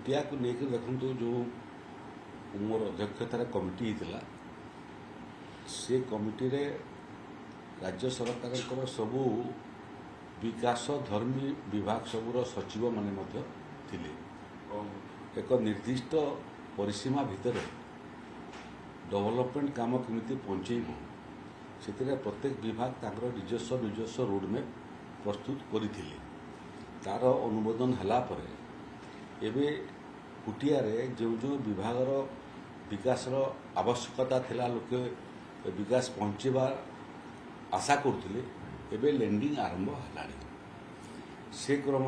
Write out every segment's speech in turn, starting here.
कुटिया को लेकर देखु जो मोर अध्यक्षतार कमिटी होता से कमिटी रे राज्य सरकार सबू विकास धर्मी विभाग सबूर सचिव माने मध्य थिले। एक निर्दिष्ट परिसीमा भितर डेवलपमेंट काम केमिति पहुँचेब से प्रत्येक विभाग ताकर निजस्व रोडमैप प्रस्तुत करथिले। तार अनुमोदन हला परे एबे कुटिया रे जो जो विभागर विकासर आवश्यकता थिला लोके विकास पहुँचेबा आशा करथिले एबे लैंडिंग आरंभ हलानी। से क्रम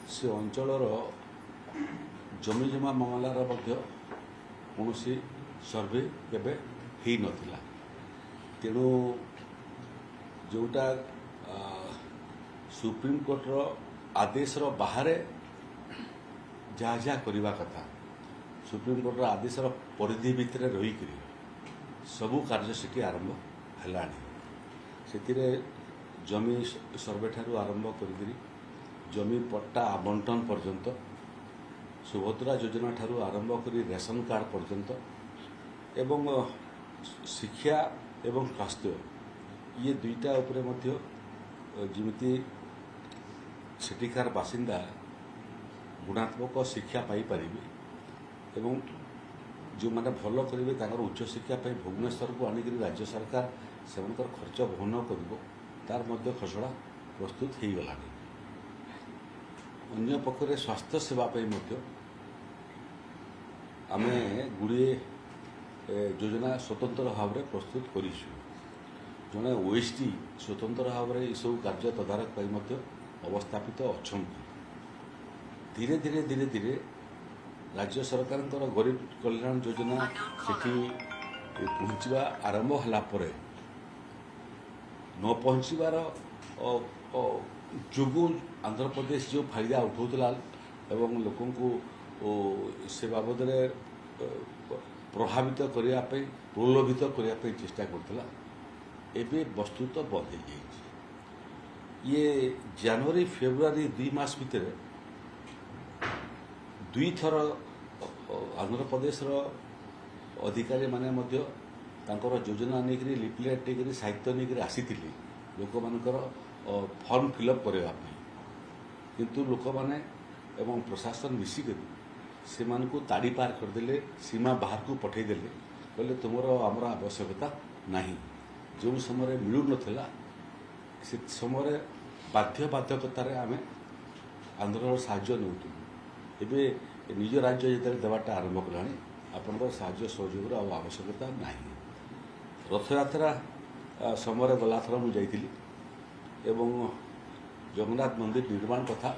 से अंचलर जमी जमा मामलार मध्य कौनसी सर्वे केबे ही नथिला। तेणु जोटा सुप्रीम कोर्टर आदेश बाहर जहाँ जहाँ करवा कथा सुप्रीम कोर्टर आदेश परिधि भितर रहीक सबू कार्य सेठी आरंभ हलानी। से जमी सर्वे ठारू आरंभ करी जमी पट्टा आवंटन पर्यंत सुभद्रा योजना ठारू आरंभ करी रेशन कार्ड पर्यंत एवं शिक्षा एवं स्वास्थ्य ये दुईटा उपरे मध्य जिमिति सेठिकार बासिंदा गुणात्मक शिक्षा पाई परिबे एवं जो माने भल करेंगे ताकर उच्च शिक्षा पाई भुवनेश्वर को आनिक राज्य सरकार सेमानकर खर्च वहन करिबो तार मध्य खसड़ा प्रस्तुत हो गलानी। अन्य पक्षरे स्वास्थ्य सेवा पाई मध्य आमे गुड़िए योजना स्वतंत्र भाव में प्रस्तुत करिछु। जड़े ओएसडी स्वतंत्र भाव में यू कार्य तदारक पाई मध्य अवस्थापित अछंती। धीरे धीरे धीरे धीरे राज्य सरकार गरीब कल्याण योजना सेठी पहुँचवा आरंभ हला परे न पहुँचवार जोगु आंध्र प्रदेश जो फायदा उठाऊला एवं लोकों को से बाबद प्रभावित करने प्रलोभित करने चेष्टा करता एबे वस्तुत बंद हो जाए। ये जनवरी फेब्रुआरी 2 मास भितर दुई थर आंध्र प्रदेश अधिकारी माने मध्य तांकर योजना नहीं लिफलेट नहीं साहित्य नहीं आसी लोक मानकर फॉर्म फिलअप करने किंतु लोक माने एवं प्रशासन मिसिक से मानकु ताड़ी पार करदे सीमा बाहर को पठेदेले कहले तुमर आमर आवश्यकता नहीं। जो समय मिलू नथिला से समय बाध्य बाध्यकतार आम आंध्र साहाय्य नौतु एबे निज राज्य जो देवाटा आरंभ कला आपंकर साहाय्य सहयोग आवश्यकता नहीं। रथयात्रा समय गला थर मुझे एवं जगन्नाथ मंदिर निर्माण कथा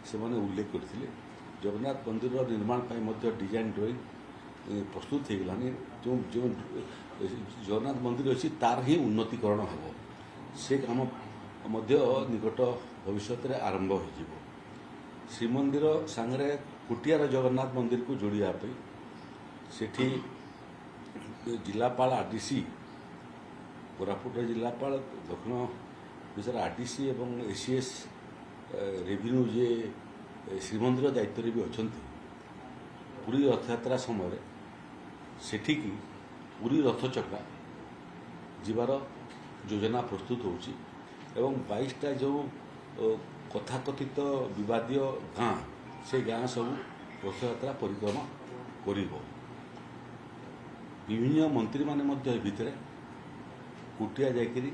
से माने उल्लेख करथिले। जगन्नाथ मंदिर निर्माण पाई मध्य डिजाइन ड्राइंग प्रस्तुत हो गलानी। जो जो जगन्नाथ मंदिर अच्छी तार ही उन्नतीकरण हम से काम मध्य निकट भविष्य में आरंभ हो। श्रीमंदिर सांगरे कुटियार जगन्नाथ मंदिर को जोड़िया सेठी जिलापाल आरडीसी कोरापुट जिलापाल दक्षिण ओडिशार आरडीसी एवं एसीएस रेवेन्यू जे श्रीमंदिर दायित्व भी अच्छा पुरी रथयात्रा समय सेठिकी पुरी रथचक्रा जीवार योजना प्रस्तुत होची एवं 22टा जो कथाकथित विवादीय गाँ से गाँ सब रथयात्रा परिक्रमा करिबो। विभिन्न मंत्री माने मध्य भितर कुटिया जाकरी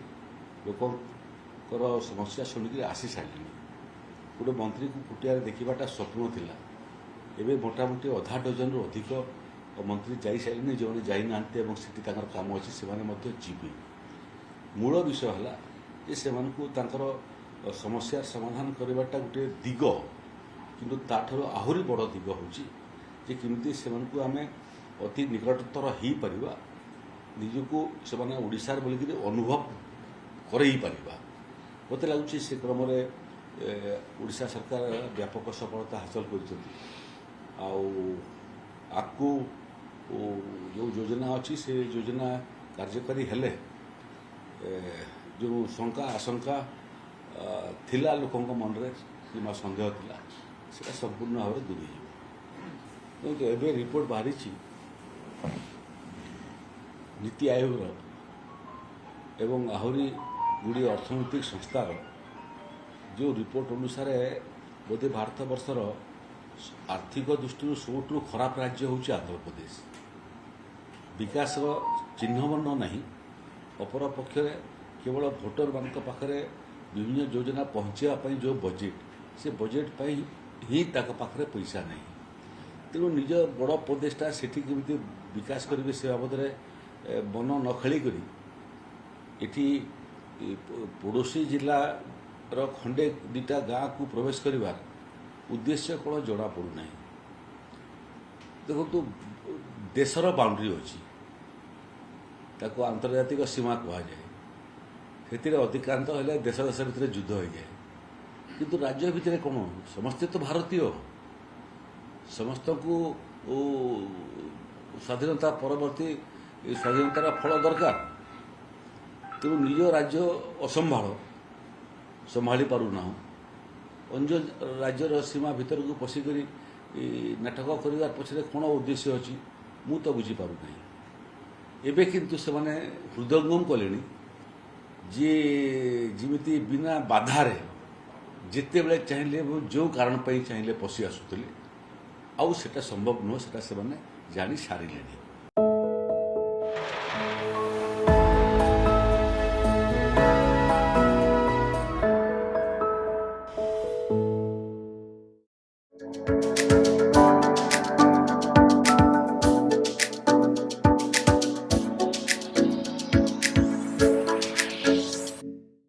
लोकर समस्या शुणिक आसी सारे गोटे मंत्री को कुटिया देखा स्वप्न थिला। एबे मोटामोटी आधा डजन रु अधिक मंत्री जाई सारे जो जाना से काम अच्छी से जीवे। मूल विषय है जे से समस्या समाधान करवाटा गोटे दिग किंतु ताठर आहरी बड़ दिग होची किमती से आम अति निकटतर हो पारिबा निजको से ओडिशार बोलिक अनुभव करई पारिबा। मते लगुच से क्रम ओडिशा सरकार व्यापक सफलता हासिल कर आकु जो योजना अच्छी से योजना कार्यकारी हेले जो शंका आशंका थिला लोकों मन रे किंवा संदेह थिला সেটা সম্পূর্ণ ভাବରେ ଦୂରେଇ ଯିବ। କିନ୍ତୁ ଏବେ ରିପୋର୍ଟ ବାହାରିଛି ନୀତି ଆୟୋଗର ଏବଂ ଆହୁରି ଗୁଡ଼ିଏ ଅର୍ଥନୈତିକ ସଂସ୍ଥାର ଯେଉଁ ରିପୋର୍ଟ ଅନୁସାରେ ବୋଧେ ଭାରତ ବର୍ଷର ଆର୍ଥିକ ଦୃଷ୍ଟିରୁ ସବୁଠୁ ଖରାପ ରାଜ୍ୟ ହେଉଛି ଆନ୍ଧ୍ରପ୍ରଦେଶ। ବିକାଶର ଚିହ୍ନବର୍ଣ୍ଣ ନାହିଁ, ଅପରପକ୍ଷରେ କେବଳ ଭୋଟରମାନଙ୍କ ପାଖରେ ବିଭିନ୍ନ ଯୋଜନା ପହଞ୍ଚାଇବା ପାଇଁ ଯେଉଁ ବଜେଟ୍, ସେ ବଜେଟ୍ ପାଇଁ ହିଁ ତାଙ୍କ ପାଖରେ ପଇସା ନାହିଁ। ତେଣୁ ନିଜ ବଡ଼ ପ୍ରଦେଶଟା ସେଠି କେମିତି ବିକାଶ କରିବେ ସେ ବାବଦରେ ମନ ନ ଖେଳିକରି ଏଠି ପଡ଼ୋଶୀ ଜିଲ୍ଲାର ଖଣ୍ଡେ ଦୁଇଟା ଗାଁକୁ ପ୍ରବେଶ କରିବାର ଉଦ୍ଦେଶ୍ୟ କ'ଣ ଜଣାପଡ଼ୁନାହିଁ। ଦେଖନ୍ତୁ, ଦେଶର ବାଉଣ୍ଡ୍ରି ଅଛି, ତାକୁ ଆନ୍ତର୍ଜାତିକ ସୀମା କୁହାଯାଏ। ସେଥିରେ ଅଧିକାଂଶ ହେଲେ ଦେଶ ଦେଶ ଭିତରେ ଯୁଦ୍ଧ ହୋଇଯାଏ। କିନ୍ତୁ ରାଜ୍ୟ ଭିତରେ କ'ଣ, ସମସ୍ତେ ତ ଭାରତୀୟ, ସମସ୍ତଙ୍କୁ ସ୍ୱାଧୀନତା ପରବର୍ତ୍ତୀ ସ୍ୱାଧୀନତାର ଫଳ ଦରକାର। ତେଣୁ ନିଜ ରାଜ୍ୟ ସମ୍ଭାଳି ପାରୁନାହୁଁ, ଅନ୍ୟ ରାଜ୍ୟର ସୀମା ଭିତରକୁ ପଶିକରି ନାଟକ କରିବାର ପଛରେ କ'ଣ ଉଦ୍ଦେଶ୍ୟ ଅଛି ମୁଁ ତ ବୁଝିପାରୁନାହିଁ। ଏବେ କିନ୍ତୁ ସେମାନେ ହୃଦୟଙ୍ଗମ କଲେଣି ଯେ ଯେମିତି ବିନା ବାଧାରେ ଯେତେବେଳେ ଚାହିଁଲେ ଯେଉଁ କାରଣ ପାଇଁ ଚାହିଁଲେ ପଶି ଆସୁଥିଲେ, ଆଉ ସେଟା ସମ୍ଭବ ନୁହେଁ, ସେଟା ସେମାନେ ଜାଣି ସାରିଲେଣି।